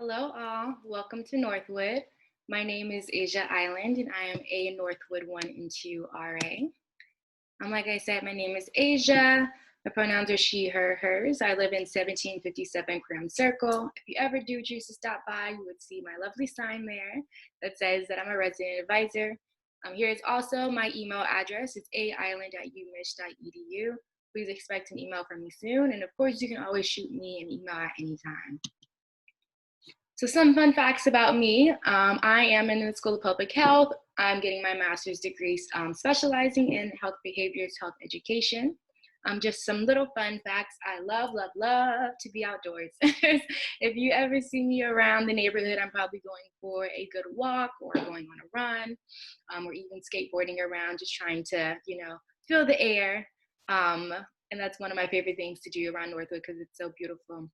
Hello all, welcome to Northwood. My name is Asia Island and I am a Northwood 1 and 2 RA. Like I said, my name is Asia. My pronouns are she, her, hers. I live in 1757 Cram Circle. If you ever do choose to stop by, you would see my lovely sign there that says that I'm a resident advisor. Here is also my email address. It's aisland@umich.edu. Please expect an email from me soon. And of course, you can always shoot me an email at any time. So some fun facts about me. I am in the School of Public Health. I'm getting my master's degree specializing in health behaviors, health education. Just some little fun facts. I love, love, love to be outdoors. If you ever see me around the neighborhood, I'm probably going for a good walk or going on a run, or even skateboarding around, just trying to, feel the air. And that's one of my favorite things to do around Northwood because it's so beautiful.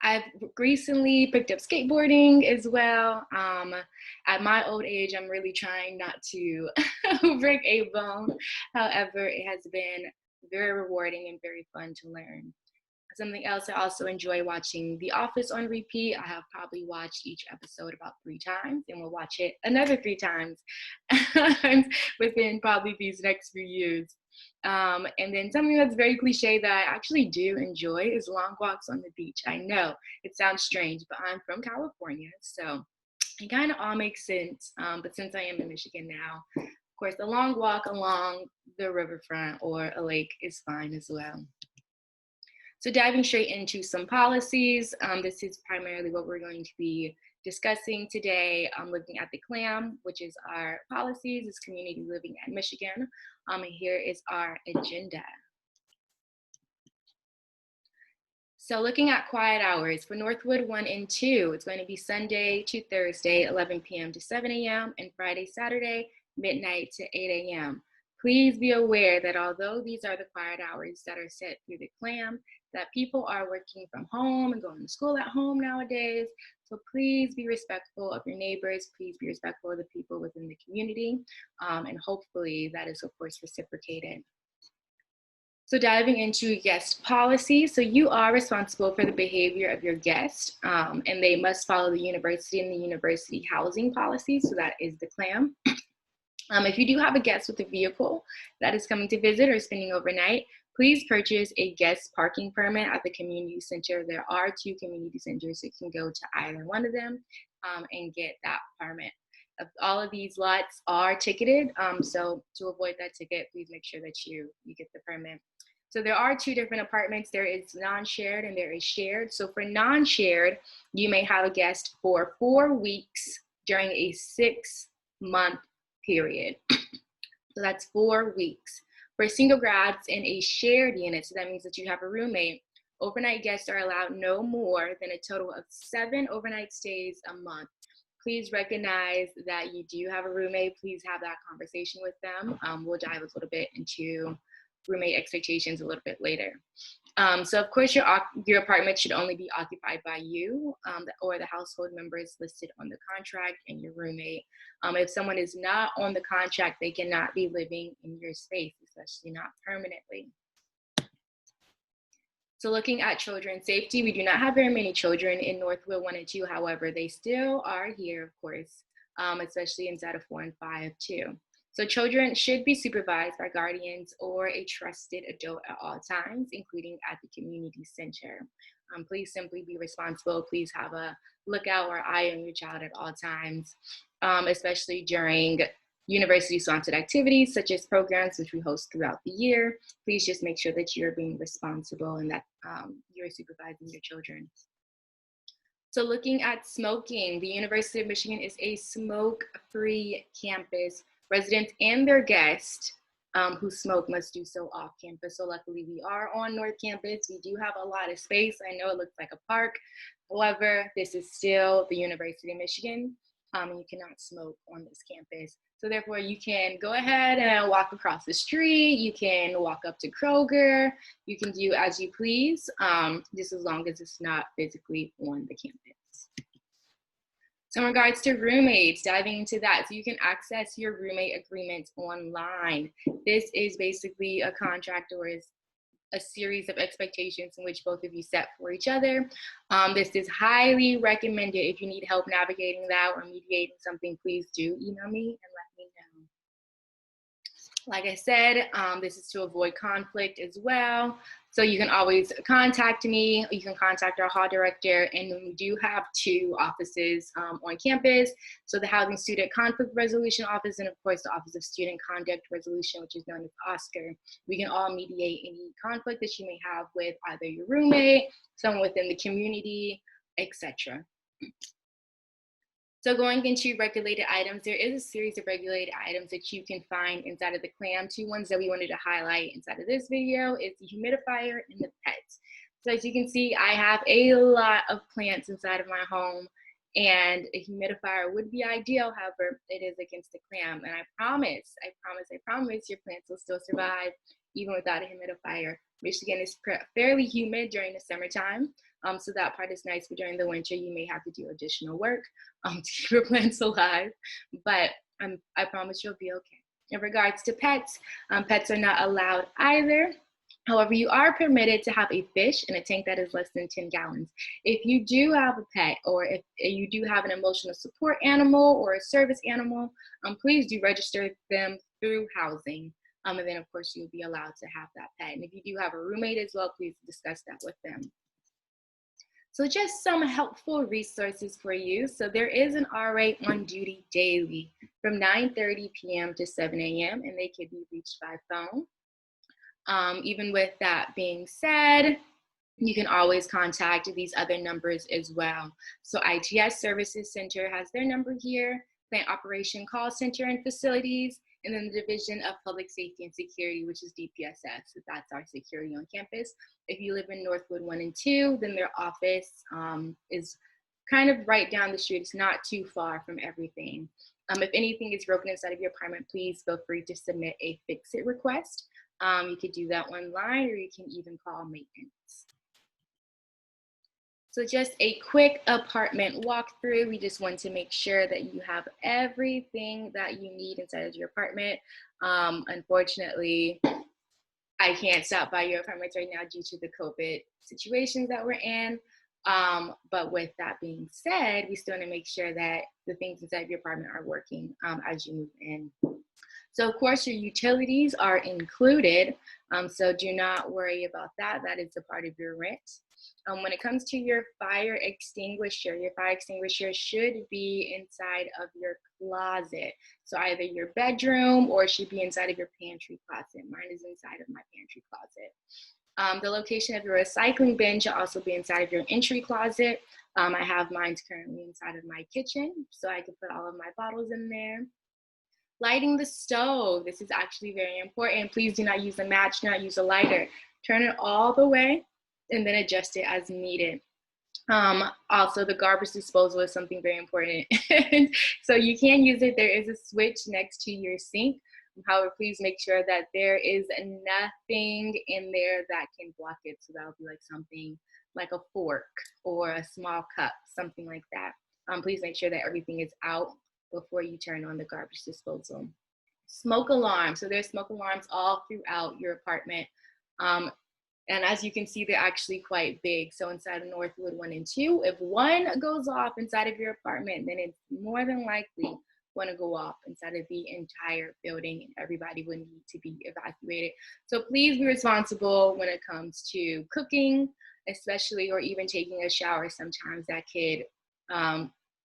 I've recently picked up skateboarding as well. At my old age, I'm really trying not to break a bone. However, it has been very rewarding and very fun to learn. Something else, I also enjoy watching The Office on repeat. I have probably watched each episode about 3 times and will watch it another 3 times within probably these next few years. And then something that's very cliche that I actually do enjoy is long walks on the beach. I know it sounds strange, but I'm from California, so it kind of all makes sense. But since I am in Michigan now, of course, a long walk along the riverfront or a lake is fine as well. So diving straight into some policies, this is primarily what we're going to be discussing today. I'm looking at the CLAM, which is our policies, is Community Living at Michigan. And here is our agenda. So looking at quiet hours for Northwood 1 and 2, it's going to be Sunday to Thursday, 11 p.m. to 7 a.m. and Friday, Saturday, midnight to 8 a.m. Please be aware that although these are the quiet hours that are set through the CLAM, that people are working from home and going to school at home nowadays. So please be respectful of your neighbors. Please be respectful of the people within the community. And hopefully that is, of course, reciprocated. So diving into guest policy. So you are responsible for the behavior of your guest, and they must follow the university and the university housing policy. So that is the CLAM. If you do have a guest with a vehicle that is coming to visit or spending overnight, please purchase a guest parking permit at the community center. There are 2 community centers, so you can go to either one of them and get that permit. All of these lots are ticketed, so to avoid that ticket, please make sure that you get the permit. So there are 2 different apartments. There is non-shared and there is shared. So for non-shared, you may have a guest for 4 weeks during a 6-month period. So that's 4 weeks. For single grads in a shared unit, so that means that you have a roommate, overnight guests are allowed no more than a total of 7 overnight stays a month. Please recognize that you do have a roommate. Please have that conversation with them. We'll dive a little bit into roommate expectations a little bit later. So of course your apartment should only be occupied by you or the household members listed on the contract and your roommate. If someone is not on the contract, they cannot be living in your space, especially not permanently. So looking at children's safety, we do not have very many children in Northwood 1 and 2. However, they still are here, of course, especially inside of 4 and 5 too. So children should be supervised by guardians or a trusted adult at all times, including at the community center. Please simply be responsible. Please have a lookout or eye on your child at all times, especially during university-sponsored activities such as programs which we host throughout the year. Please just make sure that you're being responsible and that you're supervising your children. So looking at smoking, the University of Michigan is a smoke-free campus. Residents and their guests who smoke must do so off campus. So luckily we are on North Campus. We do have a lot of space. I know it looks like a park. However, this is still the University of Michigan. And you cannot smoke on this campus. So therefore you can go ahead and walk across the street. You can walk up to Kroger. You can do as you please, just as long as it's not physically on the campus. So in regards to roommates, diving into that, so you can access your roommate agreements online. This is basically a contract or is a series of expectations in which both of you set for each other. This is highly recommended. If you need help navigating that or mediating something, please do email me and let me know. Like I said, this is to avoid conflict as well. So you can always contact me. You can contact our hall director. And we do have 2 offices on campus. So the Housing Student Conflict Resolution Office, and of course the Office of Student Conduct Resolution, which is known as OSCR. We can all mediate any conflict that you may have with either your roommate, someone within the community, etc. So going into regulated items, there is a series of regulated items that you can find inside of the CLAM. 2 ones that we wanted to highlight inside of this video is the humidifier and the pets. So as you can see, I have a lot of plants inside of my home, and a humidifier would be ideal. However, it is against the CLAM, and I promise, your plants will still survive even without a humidifier. Michigan is fairly humid during the summertime. So that part is nice, but during the winter, you may have to do additional work to keep your plants alive, but I promise you'll be okay. In regards to pets, pets are not allowed either. However, you are permitted to have a fish in a tank that is less than 10 gallons. If you do have a pet, or if you do have an emotional support animal or a service animal, please do register them through housing. And then of course you'll be allowed to have that pet. And if you do have a roommate as well, please discuss that with them. So just some helpful resources for you. So there is an RA on duty daily from 9:30 p.m. to 7 a.m. and they can be reached by phone. Even with that being said, you can always contact these other numbers as well. So ITS Services Center has their number here, Plant Operation Call Center and Facilities, and then the Division of Public Safety and Security, which is DPSS. So that's our security on campus. If you live in Northwood 1 and 2, then their office is kind of right down the street. It's not too far from everything. If anything is broken inside of your apartment, please feel free to submit a fix-it request. You could do that online, or you can even call maintenance. So just a quick apartment walkthrough. We just want to make sure that you have everything that you need inside of your apartment. Unfortunately, I can't stop by your apartments right now due to the COVID situations that we're in. But with that being said, we still want to make sure that the things inside of your apartment are working as you move in. So of course your utilities are included. So do not worry about that. That is a part of your rent. When it comes to your fire extinguisher should be inside of your closet. So either your bedroom, or it should be inside of your pantry closet. Mine is inside of my pantry closet. The location of your recycling bin should also be inside of your entry closet. I have mine currently inside of my kitchen, so I can put all of my bottles in there. Lighting the stove. This is actually very important. Please do not use a match, do not use a lighter. Turn it all the way and then adjust it as needed. Also, the garbage disposal is something very important. So you can use it. There is a switch next to your sink. However, please make sure that there is nothing in there that can block it. So that would be like something like a fork or a small cup, something like that. Please make sure that everything is out before you turn on the garbage disposal. Smoke alarm. So there's smoke alarms all throughout your apartment. And as you can see, they're actually quite big. So inside of Northwood 1 and 2, if one goes off inside of your apartment, then it's more than likely going to go off inside of the entire building, and everybody would need to be evacuated. So please be responsible when it comes to cooking, especially, or even taking a shower. Sometimes that could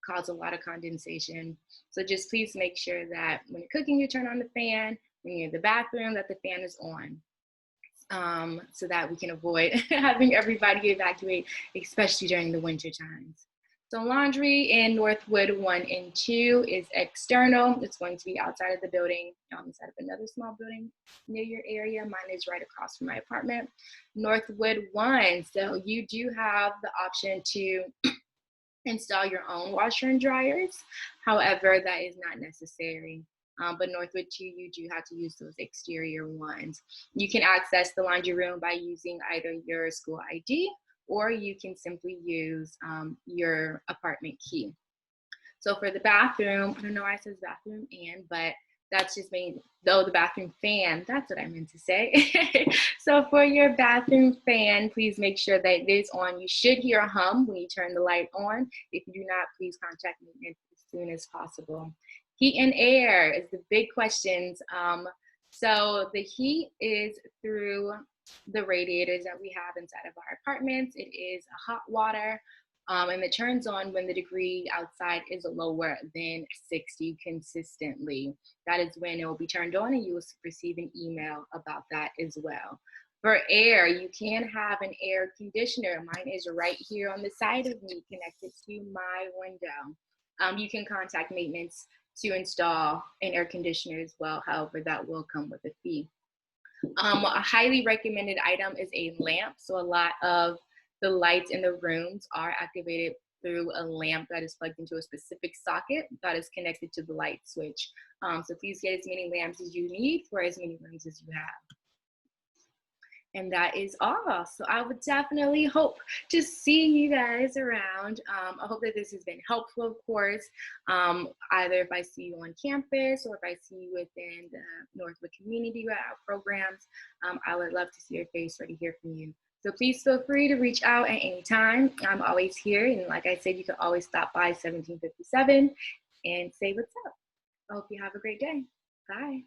cause a lot of condensation. So just please make sure that when you're cooking, you turn on the fan. When you're in the bathroom, that the fan is on. So that we can avoid having everybody evacuate, especially during the winter times. So laundry in Northwood 1 and 2 is external. It's going to be outside of the building, inside of another small building near your area. Mine is right across from my apartment. Northwood 1, so you do have the option to install your own washer and dryers. However, that is not necessary. But Northwood 2, you do have to use those exterior ones. You can access the laundry room by using either your school ID, or you can simply use your apartment key. So for the bathroom, I don't know why it says bathroom and, but that's just me. Though the bathroom fan, that's what I meant to say. So for your bathroom fan, please make sure that it is on. You should hear a hum when you turn the light on. If you do not, please contact maintenance as soon as possible. Heat and air is the big questions. So the heat is through the radiators that we have inside of our apartments. It is a hot water. And it turns on when the degree outside is lower than 60 consistently. That is when it will be turned on, and you will receive an email about that as well. For air, you can have an air conditioner. Mine is right here on the side of me, connected to my window. You can contact maintenance to install an air conditioner as well. However, that will come with a fee. A highly recommended item is a lamp. So a lot of the lights in the rooms are activated through a lamp that is plugged into a specific socket that is connected to the light switch. So please get as many lamps as you need for as many rooms as you have. And that is all. So I would definitely hope to see you guys around. I hope that this has been helpful, of course, either if I see you on campus or if I see you within the Northwood community programs. I would love to see your face or to hear from you. So please feel free to reach out at any time. I'm always here. And like I said, you can always stop by 1757 and say what's up. I hope you have a great day. Bye.